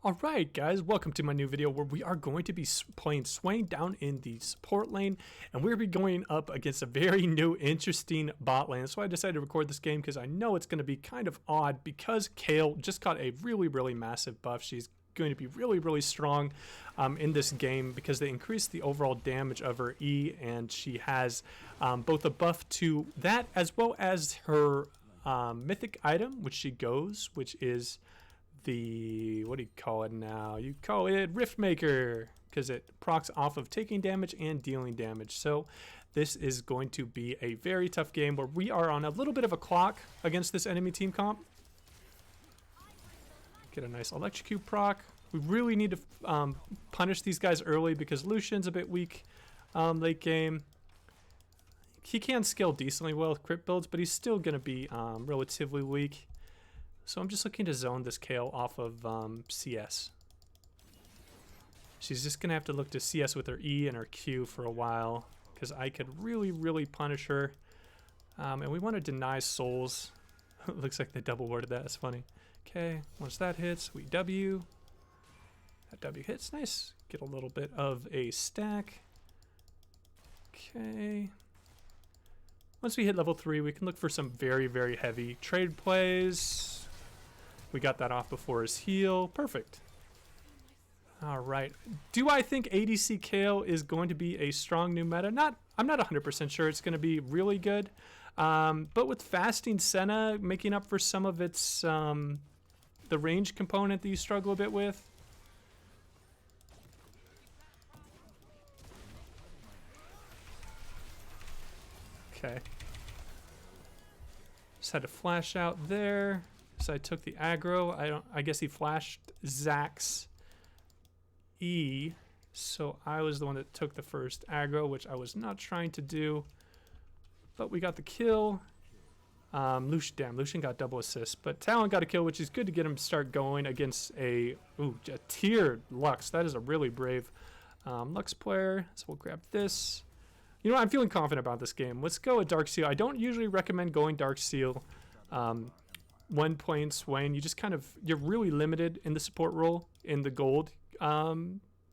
Alright guys, welcome to my new video where we are going to be playing Swain down in the support lane, and we're going to be going up against a very new interesting bot lane. So I decided to record this game because I know it's going to be kind of odd because Kale just got a really massive buff. She's going to be really strong in this game because they increased the overall damage of her E, and she has both a buff to that as well as her mythic item which she goes, which is the, what do you call it now? You call it Rift Maker, because it procs off of taking damage and dealing damage. So this is going to be a very tough game where we are on a little bit of a clock against this enemy team comp. Get a nice electrocute proc. We really need to punish these guys early because Lucian's a bit weak late game. He can scale decently well with crit builds, but he's still going to be relatively weak. So I'm just looking to zone this Kale off of CS. She's just going to have to look to CS with her E and her Q for a while, because I could really punish her. And we want to deny souls. Looks like they double worded that. That's funny. Okay, once that hits, we W. That W hits. Nice. Get a little bit of a stack. Okay. Once we hit level 3, we can look for some very heavy trade plays. We got that off before his heal. Perfect. Alright. Do I think ADC Kale is going to be a strong new meta? I'm not 100% sure it's going to be really good. But with Fasting Senna making up for some of its the range component that you struggle a bit with. Okay. Just had to flash out there. So I took the aggro. I guess he flashed Zax's E, so I was the one that took the first aggro, which I was not trying to do. But we got the kill. Lucian got double assist, but Talon got a kill, which is good to get him to start going against a tiered Lux. That is a really brave Lux player. So we'll grab this. You know what? I'm feeling confident about this game. Let's go with Dark Seal. I don't usually recommend going Dark Seal when playing Swain. You just you're really limited in the support role in the gold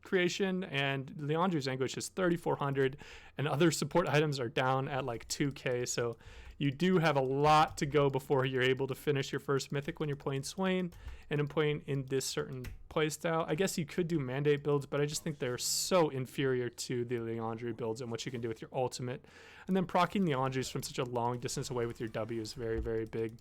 creation, and Liandry's Anguish is 3,400 and other support items are down at like 2k, so you do have a lot to go before you're able to finish your first mythic when you're playing Swain. And I'm playing in this certain playstyle. I guess you could do mandate builds, but I just think they're so inferior to the Liandry builds and what you can do with your ultimate. And then proccing Liandry's from such a long distance away with your W is very big.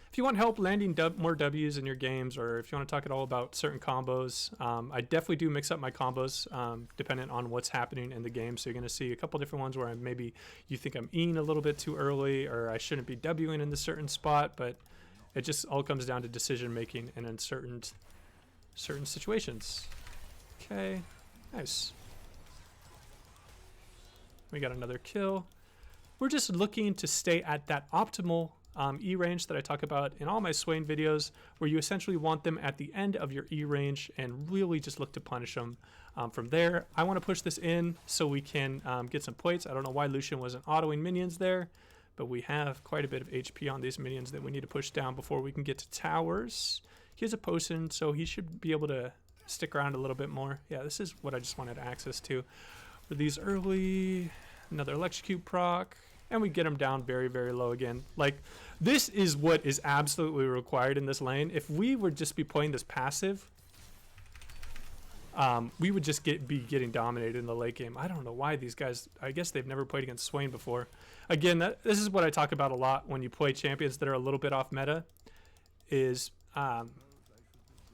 If you want help landing more W's in your games, or if you want to talk at all about certain combos, I definitely do mix up my combos dependent on what's happening in the game. So you're going to see a couple different ones where maybe you think I'm E'ing a little bit too early, or I shouldn't be W'ing in this certain spot, but it just all comes down to decision making and in certain situations. Okay, nice. We got another kill. We're just looking to stay at that optimal E range that I talk about in all my Swain videos, where you essentially want them at the end of your E range and really just look to punish them from there. I want to push this in so we can get some plates. I don't know why Lucian wasn't autoing minions there, but we have quite a bit of HP on these minions that we need to push down before we can get to towers. He has a potion, so he should be able to stick around a little bit more. Yeah, this is what I just wanted access to. For these early, another electrocute proc. And we get him down very low again. Like, this is what is absolutely required in this lane. If we would just be playing this passive, we would just be getting dominated in the late game. I don't know why these guys, I guess they've never played against Swain before. Again, this is what I talk about a lot when you play champions that are a little bit off meta, is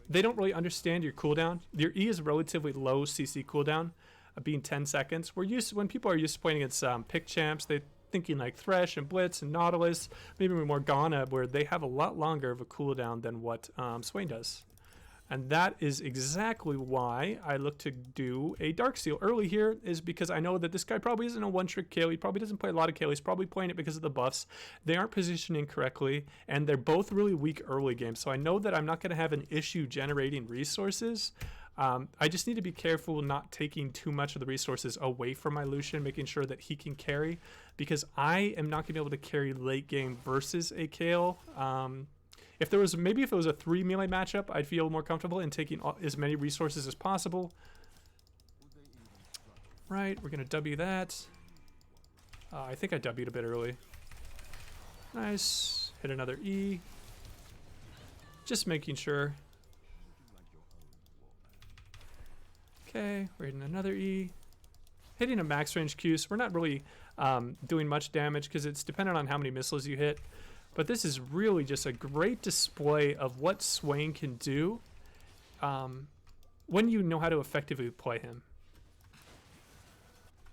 they don't really understand your cooldown. Your E is a relatively low CC cooldown, being 10 seconds. When people are used to playing against pick champs, they thinking like Thresh and Blitz and Nautilus, maybe Morgana, where they have a lot longer of a cooldown than what Swain does. And that is exactly why I look to do a Dark Seal early here, is because I know that this guy probably isn't a one-trick Kale. He probably doesn't play a lot of Kale. He's probably playing it because of the buffs. They aren't positioning correctly, and they're both really weak early game. So I know that I'm not going to have an issue generating resources. I just need to be careful not taking too much of the resources away from my Lucian, making sure that he can carry, because I am not going to be able to carry late game versus a Kale. If there was maybe if it was a 3 melee matchup, I'd feel more comfortable in taking as many resources as possible. Right, we're gonna W that. I think I W'd a bit early. Nice. Hit another E. Just making sure. Okay, we're hitting another E. Hitting a max range Q, so we're not really doing much damage because it's dependent on how many missiles you hit. But this is really just a great display of what Swain can do when you know how to effectively play him.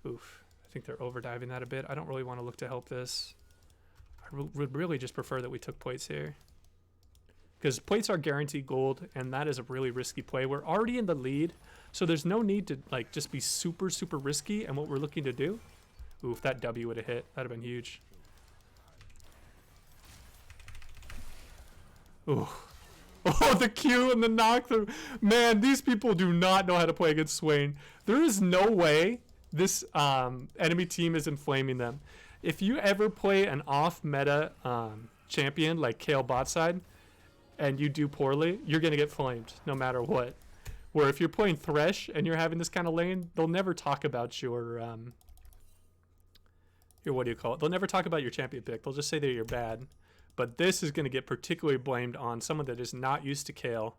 Oof, I think they're overdiving that a bit. I don't really want to look to help this. I would really just prefer that we took plates here. Because plates are guaranteed gold, and that is a really risky play. We're already in the lead, so there's no need to like just be super, super risky. And what we're looking to do, ooh, if that W would have hit, that'd have been huge. Ooh. Oh, the Q and the knock through. Man, these people do not know how to play against Swain. There is no way this enemy team is inflaming them. If you ever play an off-meta champion like Kale Botside, and you do poorly, you're going to get flamed no matter what. Where if you're playing Thresh and you're having this kind of lane, they'll never talk about your what do you call it? They'll never talk about your champion pick. They'll just say that you're bad. But this is going to get particularly blamed on someone that is not used to Kale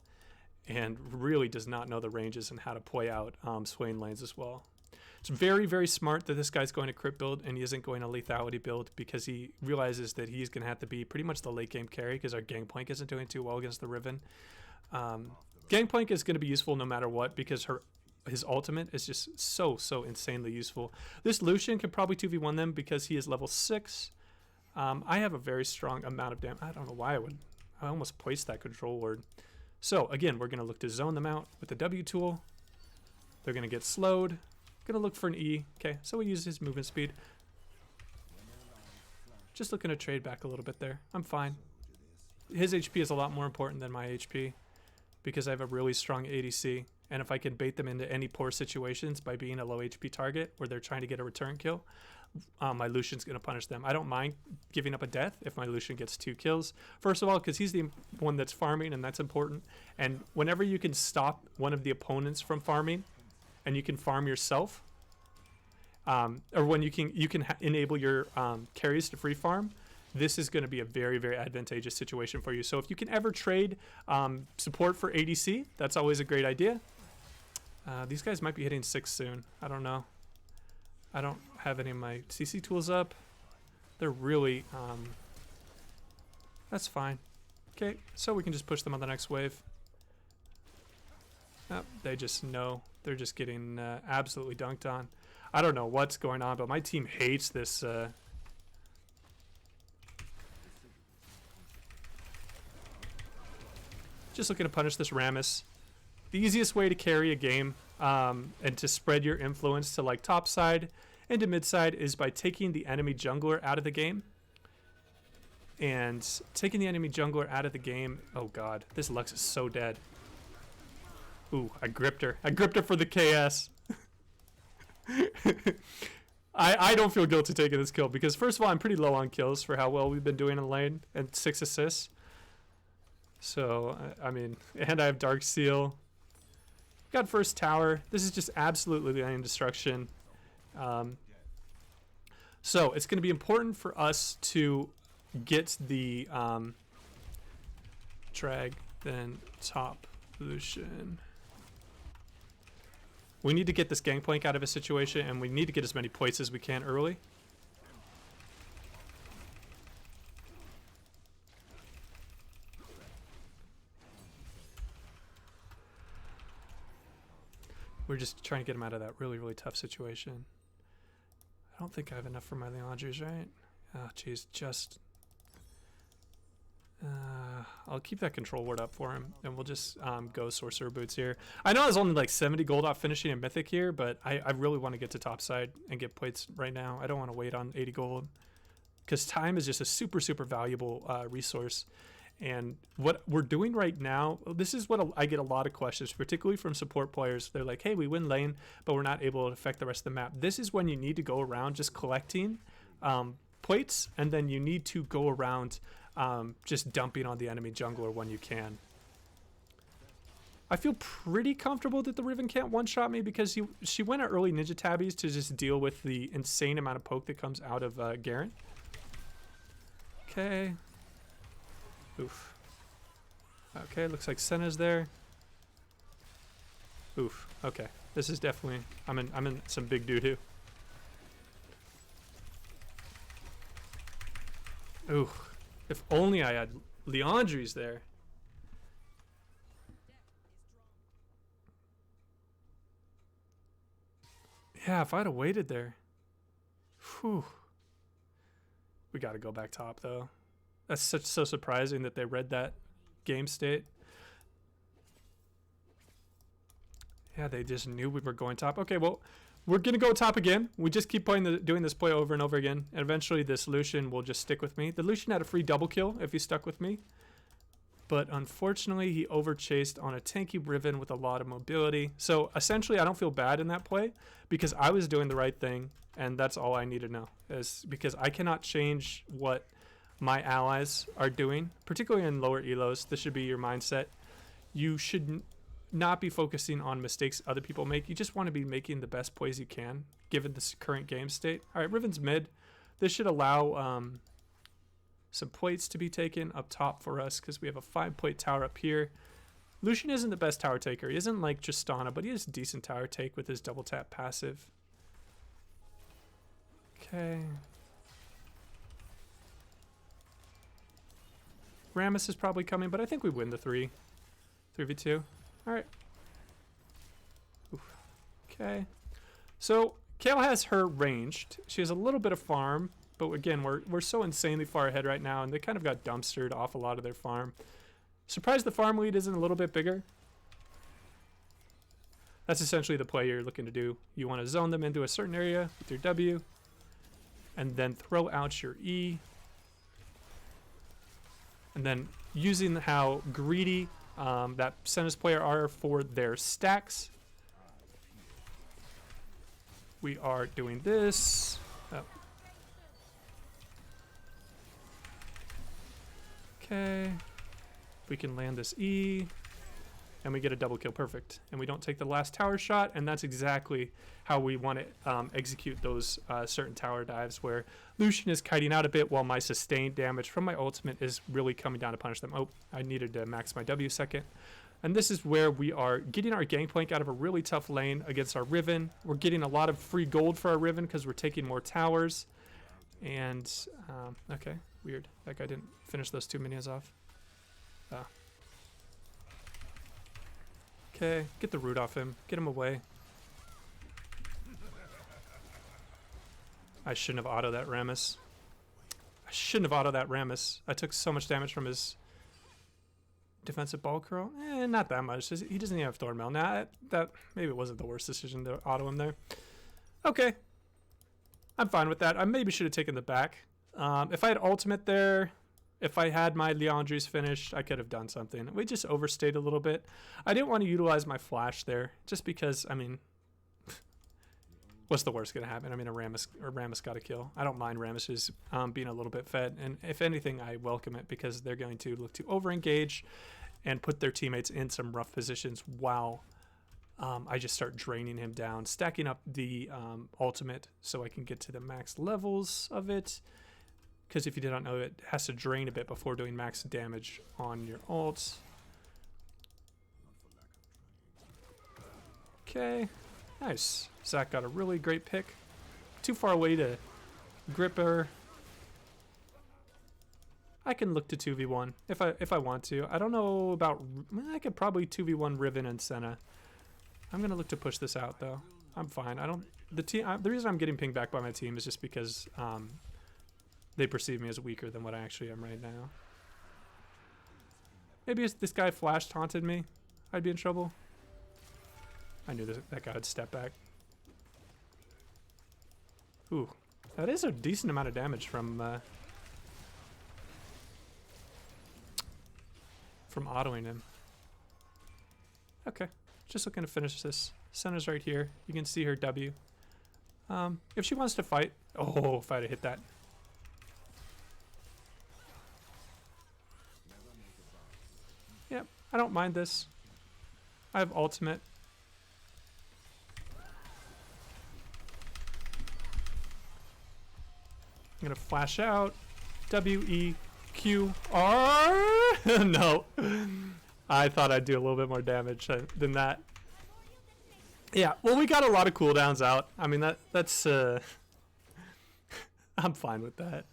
and really does not know the ranges and how to play out Swain lanes as well. It's very, very smart that this guy's going to crit build and he isn't going to lethality build because he realizes that he's going to have to be pretty much the late game carry because our Gangplank isn't doing too well against the Riven. Gangplank is going to be useful no matter what because his ultimate is just so insanely useful. This Lucian can probably 2v1 them because he is level 6. I have a very strong amount of damage. I don't know why I almost placed that control word. So again, we're going to look to zone them out with the W tool. They're going to get slowed. Gonna look for an E. Okay, so we use his movement speed. Just looking to trade back a little bit there. I'm fine. His HP is a lot more important than my HP because I have a really strong ADC. And if I can bait them into any poor situations by being a low HP target where they're trying to get a return kill, my Lucian's gonna punish them. I don't mind giving up a death if my Lucian gets 2 kills. First of all, because he's the one that's farming and that's important. And whenever you can stop one of the opponents from farming, and you can farm yourself, or when you can enable your carries to free farm, this is going to be a very, very advantageous situation for you. So if you can ever trade support for ADC, that's always a great idea. These guys might be hitting 6 soon. I don't know. I don't have any of my CC tools up. They're really... that's fine. Okay, so we can just push them on the next wave. Oh, they just know. They're just getting absolutely dunked on. I don't know what's going on, but my team hates this. Just looking to punish this Rammus. The easiest way to carry a game and to spread your influence to like top side and to mid side is by taking the enemy jungler out of the game. And taking the enemy jungler out of the game. Oh god, this Lux is so dead. Ooh, I gripped her. I gripped her for the KS. I don't feel guilty taking this kill because first of all, I'm pretty low on kills for how well we've been doing in lane and 6 assists. So, I mean, and I have Dark Seal. Got first tower. This is just absolutely lane destruction. So it's going to be important for us to get the drag, then top Lucian. We need to get this Gangplank out of a situation, and we need to get as many points as we can early. We're just trying to get him out of that really, really tough situation. I don't think I have enough for my Leandres, right? Oh, jeez, just... I'll keep that control word up for him, and we'll just go Sorcerer Boots here. I know I was only like 70 gold off finishing a Mythic here, but I really want to get to top side and get plates right now. I don't want to wait on 80 gold, because time is just a super, super valuable resource. And what we're doing right now, this is what I get a lot of questions, particularly from support players. They're like, hey, we win lane, but we're not able to affect the rest of the map. This is when you need to go around just collecting plates, and then you need to go around just dumping on the enemy jungler when you can. I feel pretty comfortable that the Riven can't one-shot me because she went at early Ninja Tabbies to just deal with the insane amount of poke that comes out of Garen. Okay. Oof. Okay, looks like Senna's there. Oof. Okay. This is definitely... I'm in some big doo-doo. Ooh. If only I had Leandri's there. Yeah, if I'd have waited there. Whew. We got to go back top, though. That's so surprising that they read that game state. Yeah, they just knew we were going top. Okay, well, we're going to go top again. We just keep doing this play over and over again. And eventually this Lucian will just stick with me. The Lucian had a free double kill if he stuck with me. But unfortunately, he overchased on a tanky Riven with a lot of mobility. So essentially, I don't feel bad in that play because I was doing the right thing. And that's all I need to know, is because I cannot change what my allies are doing, particularly in lower elos. This should be your mindset. You should not be focusing on mistakes other people make. You just want to be making the best plays you can, given this current game state. All right, Riven's mid. This should allow some plates to be taken up top for us because we have a 5-plate tower up here. Lucian isn't the best tower taker. He isn't like Tristana, but he has a decent tower take with his double tap passive. Okay. Rammus is probably coming, but I think we win the 3v2. All right. Oof. Okay. So Kayle has her ranged. She has a little bit of farm, but again, we're so insanely far ahead right now, and they kind of got dumpstered off a lot of their farm. Surprised the farm lead isn't a little bit bigger. That's essentially the play you're looking to do. You want to zone them into a certain area with your W, and then throw out your E. And then using how greedy that Senna's player are for their stacks, we are doing this. Oh. Okay. We can land this E. And we get a double kill, perfect. And we don't take the last tower shot, and that's exactly how we want to execute those certain tower dives where Lucian is kiting out a bit while my sustained damage from my ultimate is really coming down to punish them. Oh, I needed to max my W second. And this is where we are getting our gangplank out of a really tough lane against our Riven. We're getting a lot of free gold for our Riven because we're taking more towers. And, okay, weird. That guy didn't finish those 2 minions off. Okay, get the root off him. Get him away. I shouldn't have autoed that Rammus. I took so much damage from his defensive ball curl. Not that much. He doesn't even have Thornmail. Nah, that maybe it wasn't the worst decision to auto him there. Okay. I'm fine with that. I maybe should have taken the back. If I had ultimate there, if I had my Leandri's finished, I could have done something. We just overstayed a little bit. I didn't want to utilize my flash there, just because, I mean, what's the worst going to happen? I mean, Rammus got a kill. I don't mind Rammus's being a little bit fed, and if anything, I welcome it because they're going to look to over-engage and put their teammates in some rough positions while I just start draining him down, stacking up the ultimate so I can get to the max levels of it. Because if you did not know, it has to drain a bit before doing max damage on your ults. Okay, nice. Zach got a really great pick. Too far away to grip her. I can look to 2v1 if I want to. I don't know about... I could probably 2v1 Riven and Senna. I'm going to look to push this out, though. I'm fine. I don't... The reason I'm getting pinged back by my team is just because... they perceive me as weaker than what I actually am right now. Maybe if this guy flash taunted me, I'd be in trouble. I knew that guy would step back. Ooh, that is a decent amount of damage from autoing him. Okay, just looking to finish this. Senna's right here. You can see her W. If she wants to fight... Oh, if I'd have hit that. I don't mind this. I have ultimate. I'm gonna flash out. W, E, Q, R. No. I thought I'd do a little bit more damage than that. Yeah, well, we got a lot of cooldowns out. I mean, that's I'm fine with that.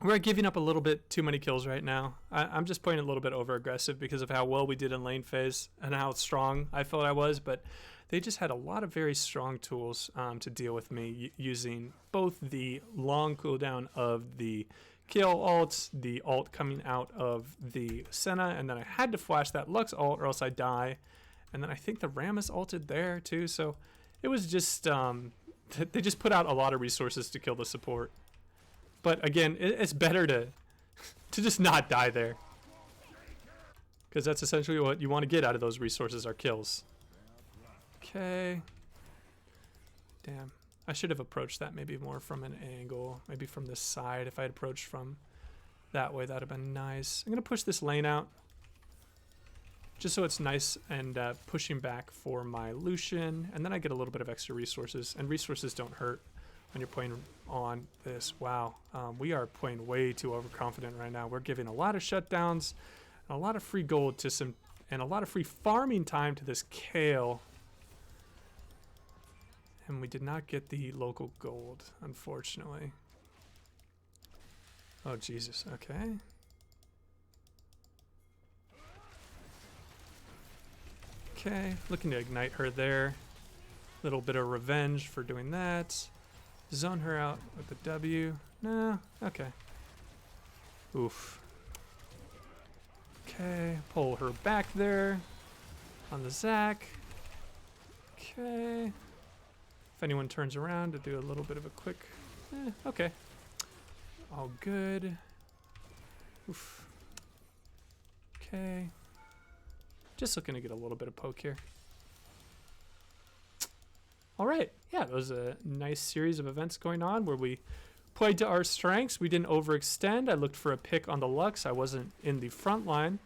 We're giving up a little bit too many kills right now. I'm just playing a little bit over aggressive because of how well we did in lane phase and how strong I felt I was, but they just had a lot of very strong tools to deal with me using both the long cooldown of the kill ults, the ult coming out of the Senna, and then I had to flash that Lux ult or else I die. And then I think the Rammus ulted there too, so it was just, they just put out a lot of resources to kill the support. But again, it's better to just not die there. Because that's essentially what you want to get out of those resources, are kills. Okay. Damn. I should have approached that maybe more from an angle. Maybe from this side. If I had approached from that way, that would have been nice. I'm going to push this lane out. Just so it's nice and pushing back for my Lucian. And then I get a little bit of extra resources. And resources don't hurt when you're playing on this. Wow. We are playing way too overconfident right now. We're giving a lot of shutdowns, and a lot of free gold to some, and a lot of free farming time to this Kale. And we did not get the local gold, unfortunately. Oh, Jesus. Okay. Okay. Looking to ignite her there. Little bit of revenge for doing that. Zone her out with the W. No. Okay. Oof. Okay. Pull her back there on the Zac. Okay. If anyone turns around to do a little bit of a quick... okay. All good. Oof. Okay. Just looking to get a little bit of poke here. All right. Yeah, it was a nice series of events going on where we played to our strengths. We didn't overextend. I looked for a pick on the Lux. I wasn't in the front line.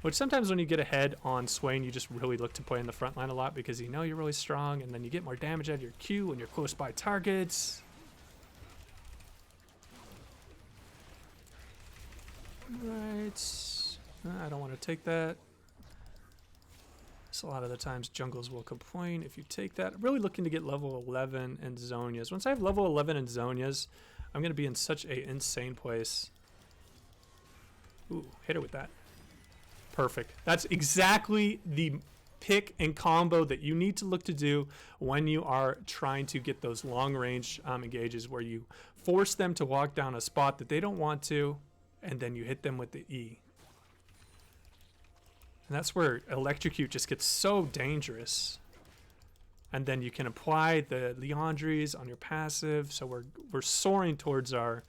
Which sometimes when you get ahead on Swain, you just really look to play in the front line a lot because you know you're really strong, and then you get more damage out of your Q when you're close by targets. Right. I don't want to take that. So a lot of the times jungles will complain if you take that. I'm really looking to get level 11 and Zhonya's. Once I have level 11 and Zhonya's, I'm going to be in such a insane place. Ooh, hit her with that. Perfect. That's exactly the pick and combo that you need to look to do when you are trying to get those long range engages, where you force them to walk down a spot that they don't want to, and then you hit them with the E. And that's where Electrocute just gets so dangerous. And then you can apply the Leandries on your passive, so we're soaring towards our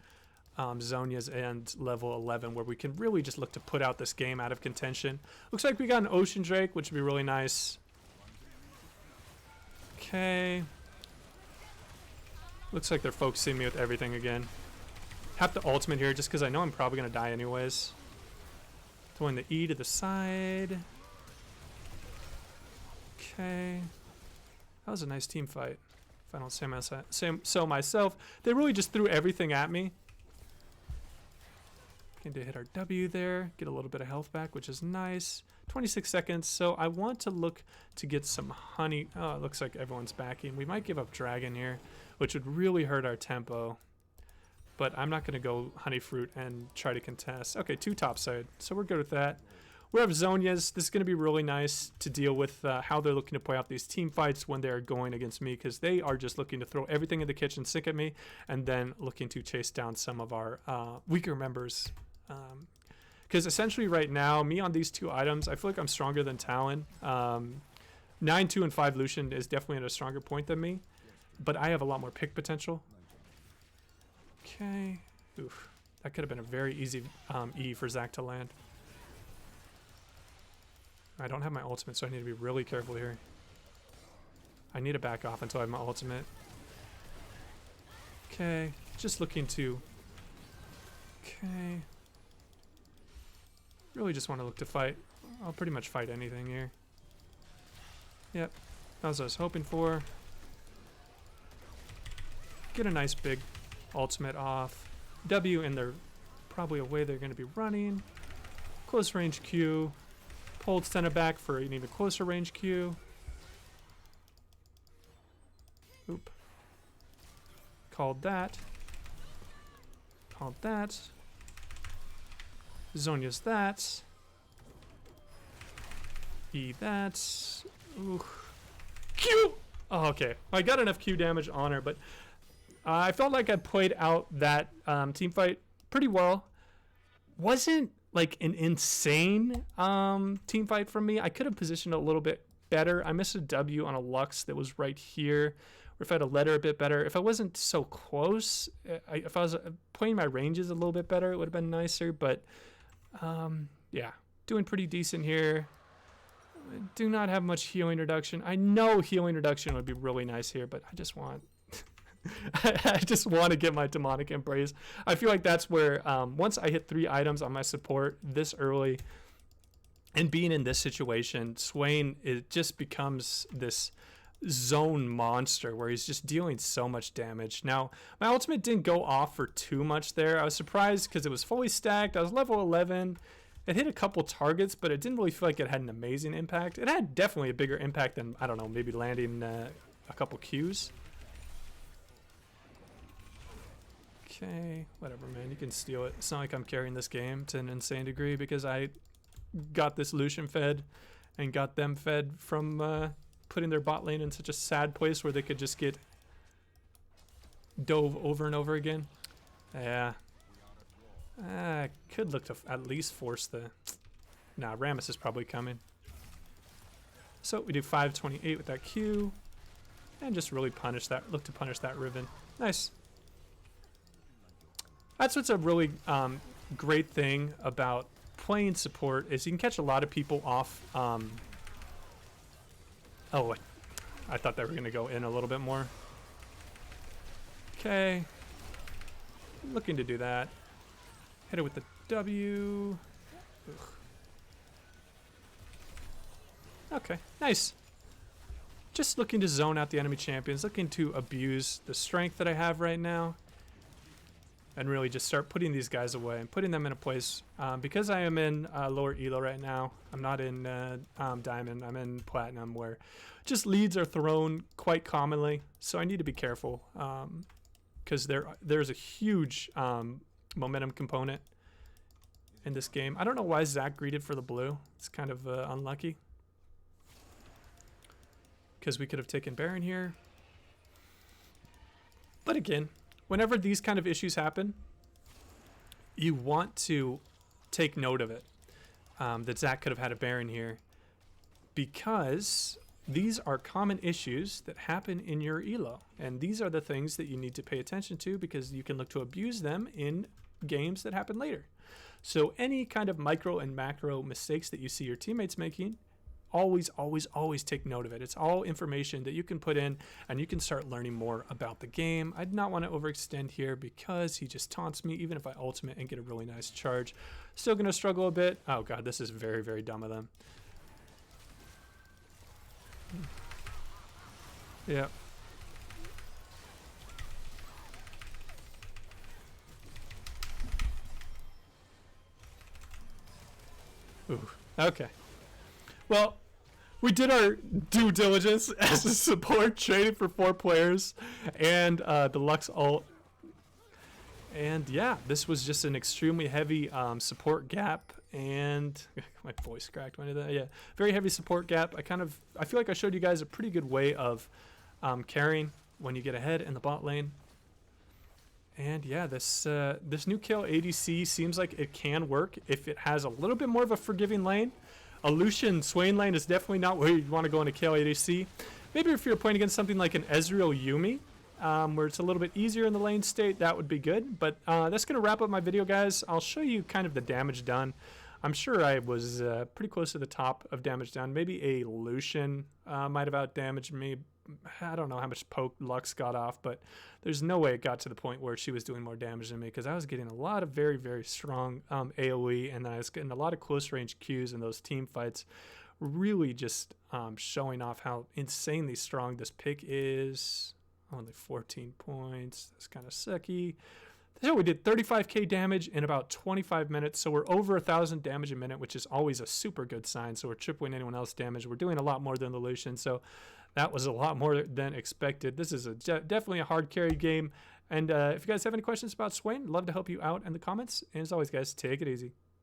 Zhonya's and level 11, where we can really just look to put out this game out of contention. Looks like we got an Ocean Drake, which would be really nice. Okay. Looks like they're focusing me with everything again. Have to ultimate here just because I know I'm probably going to die anyways. Throwing the E to the side. Okay. That was a nice team fight, if I don't say so myself. They really just threw everything at me. To hit our W there, get a little bit of health back, which is nice. 26 seconds, so I want to look to get some honey. Oh, it looks like everyone's backing. We might give up Dragon here, which would really hurt our tempo. But I'm not going to go Honey Fruit and try to contest. Okay, 2 topside, so we're good with that. We have Zhonya's. This is going to be really nice to deal with how they're looking to play out these team fights when they're going against me, because they are just looking to throw everything in the kitchen sink at me, and then looking to chase down some of our weaker members. Because essentially right now, me on these 2 items, I feel like I'm stronger than Talon. 9, 2, and 5 Lucian is definitely at a stronger point than me, but I have a lot more pick potential. Okay. Oof. That could have been a very easy E for Zac to land. I don't have my ultimate, so I need to be really careful here. I need to back off until I have my ultimate. Okay. Just looking to... Okay. Really just want to look to fight. I'll pretty much fight anything here. Yep, that's what I was hoping for. Get a nice big ultimate off. W, and they're probably a way they're going to be running. Close range Q. Pulled center back for an even closer range Q. Oop. Called that. Called that. Zonya's that. E that. Ooh. Q! Oh, okay. I got enough Q damage on her, but I felt like I played out that team fight pretty well. Wasn't like an insane team fight from me. I could have positioned a little bit better. I missed a W on a Lux that was right here. Or if I had a letter a bit better. If I wasn't so close, if I was playing my ranges a little bit better, it would have been nicer. But yeah, doing pretty decent here. I do not have much healing reduction. I know healing reduction would be really nice here, but I just want I just want to get my demonic embrace. I feel like that's where once I hit 3 items on my support this early and being in this situation, Swain, it just becomes this zone monster where he's just dealing so much damage. Now, my ultimate didn't go off for too much there. I was surprised because it was fully stacked. I was level 11. It hit a couple targets, but it didn't really feel like it had an amazing impact. It had definitely a bigger impact than, I don't know, maybe landing a couple Qs. Okay, whatever, man. You can steal it. It's not like I'm carrying this game to an insane degree because I got this Lucian fed and got them fed from putting their bot lane in such a sad place where they could just get dove over and over again. Yeah. I could look to at least force the... Nah, Rammus is probably coming. So we do 528 with that Q. And just really punish that. Look to punish that Riven. Nice. That's what's a really great thing about playing support is you can catch a lot of people off. Oh, I thought they were going to go in a little bit more. Okay. Looking to do that. Hit it with the W. Ugh. Okay, nice. Just looking to zone out the enemy champions. Looking to abuse the strength that I have right now. And really just start putting these guys away and putting them in a place. Because I am in lower elo right now, I'm not in diamond, I'm in platinum, where just leads are thrown quite commonly. So I need to be careful because there's a huge momentum component in this game. I don't know why Zach greeted for the blue. It's kind of unlucky because we could have taken Baron here. But again, whenever these kind of issues happen, you want to take note of it, that Zach could have had a Baron here, because these are common issues that happen in your elo, and these are the things that you need to pay attention to because you can look to abuse them in games that happen later. So any kind of micro and macro mistakes that you see your teammates making, always take note of it. It's all information that you can put in and you can start learning more about the game. I do not want to overextend here because he just taunts me even if I ultimate and get a really nice charge. Still going to struggle a bit. Oh god, this is very, very dumb of them. Yeah. Ooh, okay. Well, we did our due diligence as a support, traded for 4 players and the Lux ult. And yeah, this was just an extremely heavy support gap. And my voice cracked when I did that. Yeah, very heavy support gap. I feel like I showed you guys a pretty good way of carrying when you get ahead in the bot lane. And yeah, this new kill ADC seems like it can work if it has a little bit more of a forgiving lane. A Lucian Swain lane is definitely not where you want to go into KO ADC. Maybe if you're playing against something like an Ezreal Yuumi, where it's a little bit easier in the lane state, that would be good. But that's going to wrap up my video, guys. I'll show you kind of the damage done. I'm sure I was pretty close to the top of damage down. Maybe a Lucian might have outdamaged me. I don't know how much poke Lux got off, but there's no way it got to the point where she was doing more damage than me, because I was getting a lot of very, very strong AoE, and then I was getting a lot of close range Qs in those team fights, really just showing off how insanely strong this pick is. Only 14 points. That's kind of sucky. So we did 35k damage in about 25 minutes. So we're over 1,000 damage a minute, which is always a super good sign. So we're tripling anyone else's damage. We're doing a lot more than the Lucian. So that was a lot more than expected. This is definitely a hard carry game. And if you guys have any questions about Swain, I'd love to help you out in the comments. And as always, guys, take it easy.